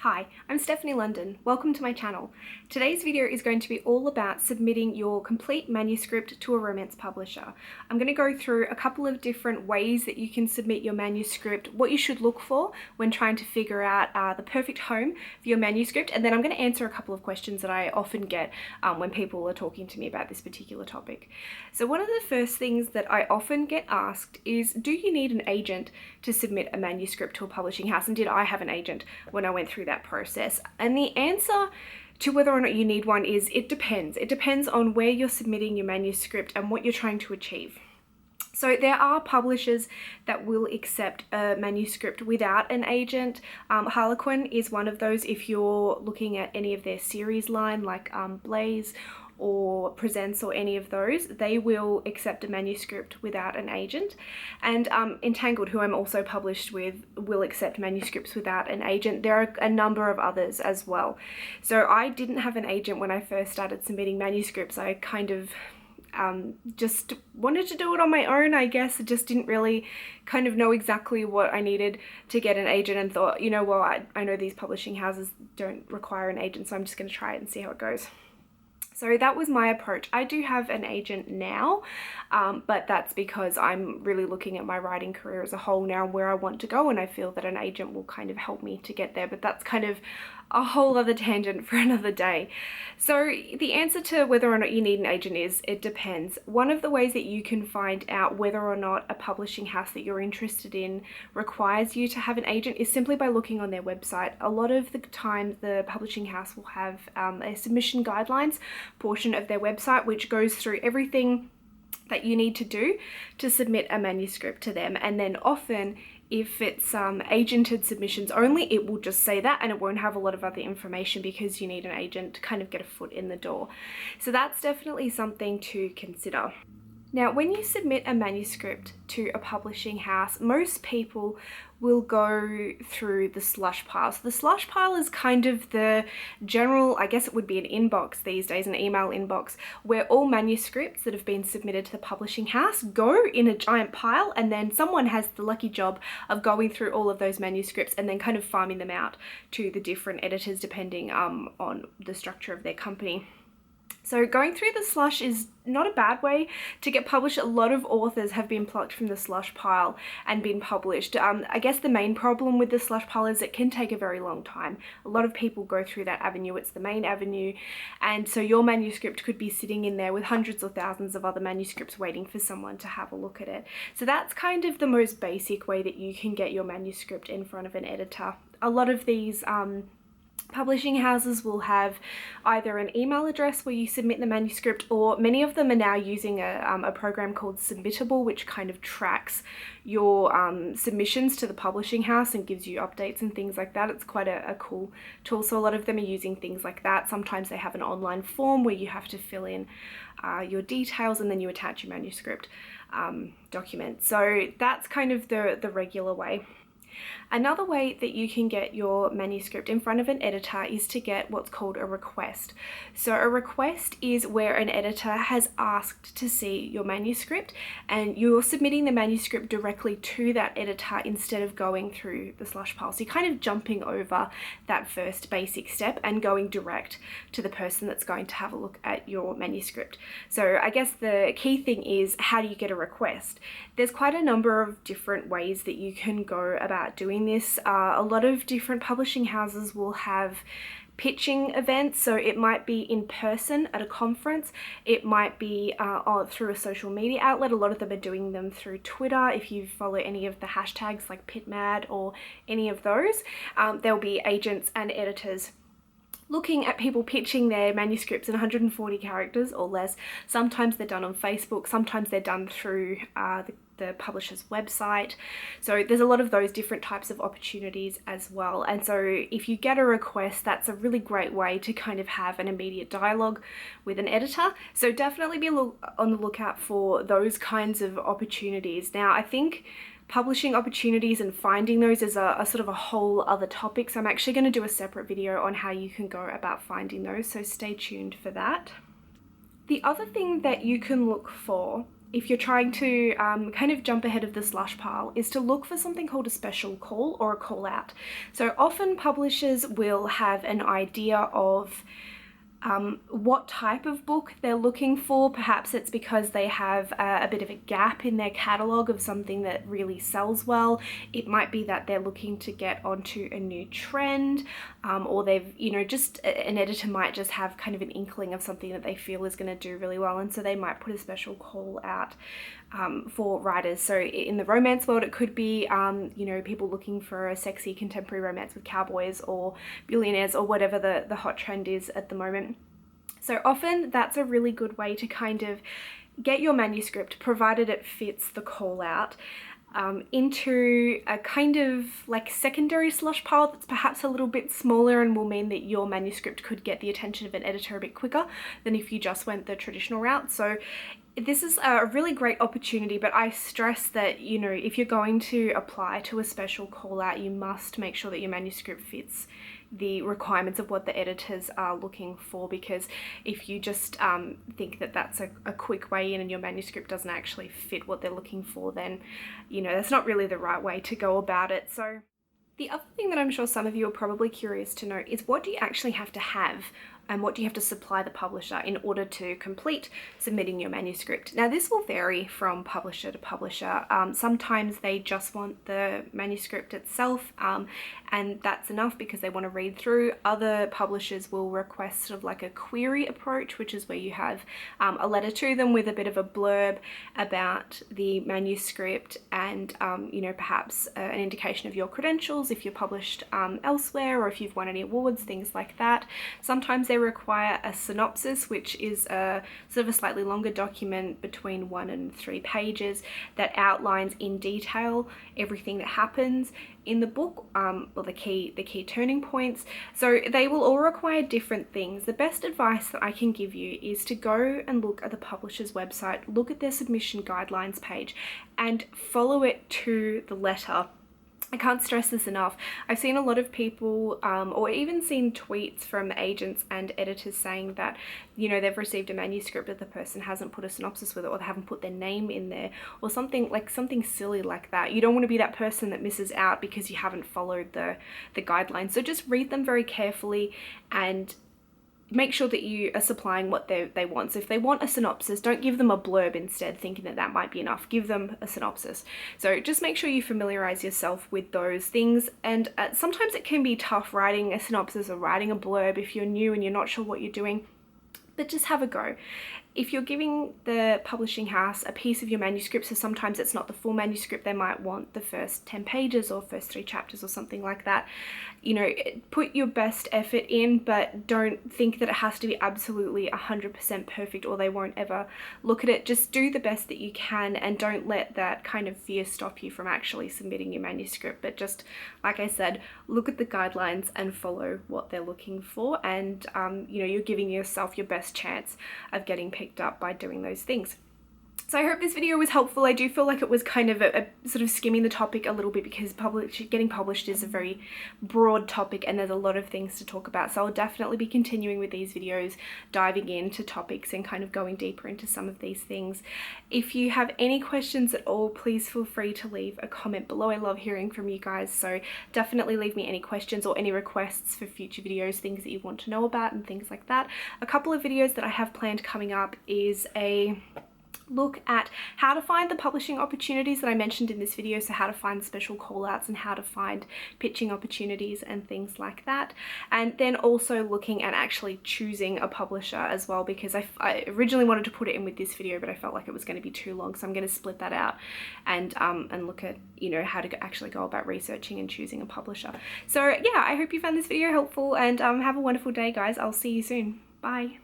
Hi, I'm Stephanie London. Welcome to my channel. Today's video is going to be all about submitting your complete manuscript to a romance publisher. I'm going to go through a couple of different ways that you can submit your manuscript, what you should look for when trying to figure out the perfect home for your manuscript, and then I'm going to answer a couple of questions that I often get when people are talking to me about this particular topic. So one of the first things that I often get asked is, do you need an agent to submit a manuscript to a publishing house? And did I have an agent when I went through that process? And the answer to whether or not you need one is it depends. It depends on where you're submitting your manuscript and what you're trying to achieve. So there are publishers that will accept a manuscript without an agent. Harlequin is one of those. If you're looking at any of their series line like Blaze or Presents or any of those, they will accept a manuscript without an agent. And Entangled, who I'm also published with, will accept manuscripts without an agent. There are a number of others as well. So I didn't have an agent when I first started submitting manuscripts. I kind of just wanted to do it on my own, I guess. I just didn't really kind of know exactly what I needed to get an agent and thought, you know, well, I know these publishing houses don't require an agent, so I'm just going to try it and see how it goes. So that was my approach. I do have an agent now, but that's because I'm really looking at my writing career as a whole now and where I want to go, and I feel that an agent will kind of help me to get there, but that's kind of a whole other tangent for another day. So the answer to whether or not you need an agent is it depends. One of the ways that you can find out whether or not a publishing house that you're interested in requires you to have an agent is simply by looking on their website. A lot of the time the publishing house will have a submission guidelines portion of their website which goes through everything that you need to do to submit a manuscript to them, and then often if it's agented submissions only, it will just say that and it won't have a lot of other information because you need an agent to kind of get a foot in the door. So that's definitely something to consider. Now, when you submit a manuscript to a publishing house, most people will go through the slush pile. So the slush pile is kind of the general, I guess it would be an inbox these days, an email inbox, where all manuscripts that have been submitted to the publishing house go in a giant pile, and then someone has the lucky job of going through all of those manuscripts and then kind of farming them out to the different editors depending on the structure of their company. So going through the slush is not a bad way to get published. A lot of authors have been plucked from the slush pile and been published. I guess the main problem with the slush pile is it can take a very long time. A lot of people go through that avenue. It's the main avenue, and so your manuscript could be sitting in there with hundreds or thousands of other manuscripts waiting for someone to have a look at it. So that's kind of the most basic way that you can get your manuscript in front of an editor. A lot of these publishing houses will have either an email address where you submit the manuscript, or many of them are now using a program called Submittable, which kind of tracks your submissions to the publishing house and gives you updates and things like that. It's quite a cool tool. So a lot of them are using things like that. Sometimes they have an online form where you have to fill in your details and then you attach your manuscript document. So that's kind of the regular way. Another way that you can get your manuscript in front of an editor is to get what's called a request. So a request is where an editor has asked to see your manuscript and you're submitting the manuscript directly to that editor instead of going through the slush pile. So you're kind of jumping over that first basic step and going direct to the person that's going to have a look at your manuscript. So I guess the key thing is, how do you get a request? There's quite a number of different ways that you can go about doing this. A lot of different publishing houses will have pitching events, so it might be in person at a conference, it might be through a social media outlet. A lot of them are doing them through Twitter. If you follow any of the hashtags like PitMad or any of those, there'll be agents and editors looking at people pitching their manuscripts in 140 characters or less. Sometimes they're done on Facebook, sometimes they're done through the publisher's website. So there's a lot of those different types of opportunities as well. And so if you get a request, that's a really great way to kind of have an immediate dialogue with an editor. So definitely be on the lookout for those kinds of opportunities. Now, I think publishing opportunities and finding those is a sort of a whole other topic. So I'm actually going to do a separate video on how you can go about finding those. So stay tuned for that. The other thing that you can look for if you're trying to kind of jump ahead of the slush pile, is to look for something called a special call or a call out. So often publishers will have an idea of what type of book they're looking for. Perhaps it's because they have a bit of a gap in their catalogue of something that really sells well. It might be that they're looking to get onto a new trend, or they've, just an editor might just have kind of an inkling of something that they feel is going to do really well, and so they might put a special call out for writers. So in the romance world, it could be, people looking for a sexy contemporary romance with cowboys or billionaires or whatever the hot trend is at the moment. So often that's a really good way to kind of get your manuscript, provided it fits the call out, into a kind of like secondary slush pile that's perhaps a little bit smaller and will mean that your manuscript could get the attention of an editor a bit quicker than if you just went the traditional route. So this is a really great opportunity, but I stress that, if you're going to apply to a special call out, you must make sure that your manuscript fits the requirements of what the editors are looking for, because if you just think that that's a quick way in and your manuscript doesn't actually fit what they're looking for, then that's not really the right way to go about it. So the other thing that I'm sure some of you are probably curious to know is, what do you actually have to have and what do you have to supply the publisher in order to complete submitting your manuscript? Now, this will vary from publisher to publisher. Sometimes they just want the manuscript itself, and that's enough because they want to read through. Other publishers will request sort of like a query approach, which is where you have a letter to them with a bit of a blurb about the manuscript and, perhaps an indication of your credentials if you're published elsewhere or if you've won any awards, things like that. Sometimes they require a synopsis, which is a sort of a slightly longer document between 1 and 3 pages that outlines in detail everything that happens in the book, or the key turning points. So they will all require different things. The best advice that I can give you is to go and look at the publisher's website, look at their submission guidelines page, and follow it to the letter. I can't stress this enough. I've seen a lot of people, or even seen tweets from agents and editors saying that, they've received a manuscript but the person hasn't put a synopsis with it, or they haven't put their name in there, or something silly like that. You don't want to be that person that misses out because you haven't followed the guidelines. So just read them very carefully and make sure that you are supplying what they want. So if they want a synopsis, don't give them a blurb instead, thinking that might be enough. Give them a synopsis. So just make sure you familiarize yourself with those things. And sometimes it can be tough writing a synopsis or writing a blurb if you're new and you're not sure what you're doing, but just have a go. If you're giving the publishing house a piece of your manuscript, so sometimes it's not the full manuscript, they might want the first 10 pages or first 3 chapters or something like that. Put your best effort in, but don't think that it has to be absolutely 100% perfect or they won't ever look at it. Just do the best that you can and don't let that kind of fear stop you from actually submitting your manuscript. But just, like I said, look at the guidelines and follow what they're looking for, and you're giving yourself your best chance of getting picked up by doing those things. So I hope this video was helpful. I do feel like it was kind of a sort of skimming the topic a little bit, because getting published is a very broad topic and there's a lot of things to talk about. So I'll definitely be continuing with these videos, diving into topics and kind of going deeper into some of these things. If you have any questions at all, please feel free to leave a comment below. I love hearing from you guys, so definitely leave me any questions or any requests for future videos, things that you want to know about and things like that. A couple of videos that I have planned coming up is a look at how to find the publishing opportunities that I mentioned in this video, so how to find special call-outs and how to find pitching opportunities and things like that, and then also looking at actually choosing a publisher as well, because I originally wanted to put it in with this video, but I felt like it was going to be too long, so I'm going to split that out and look at how to actually go about researching and choosing a publisher. So yeah, I hope you found this video helpful, and have a wonderful day, guys. I'll see you soon. Bye.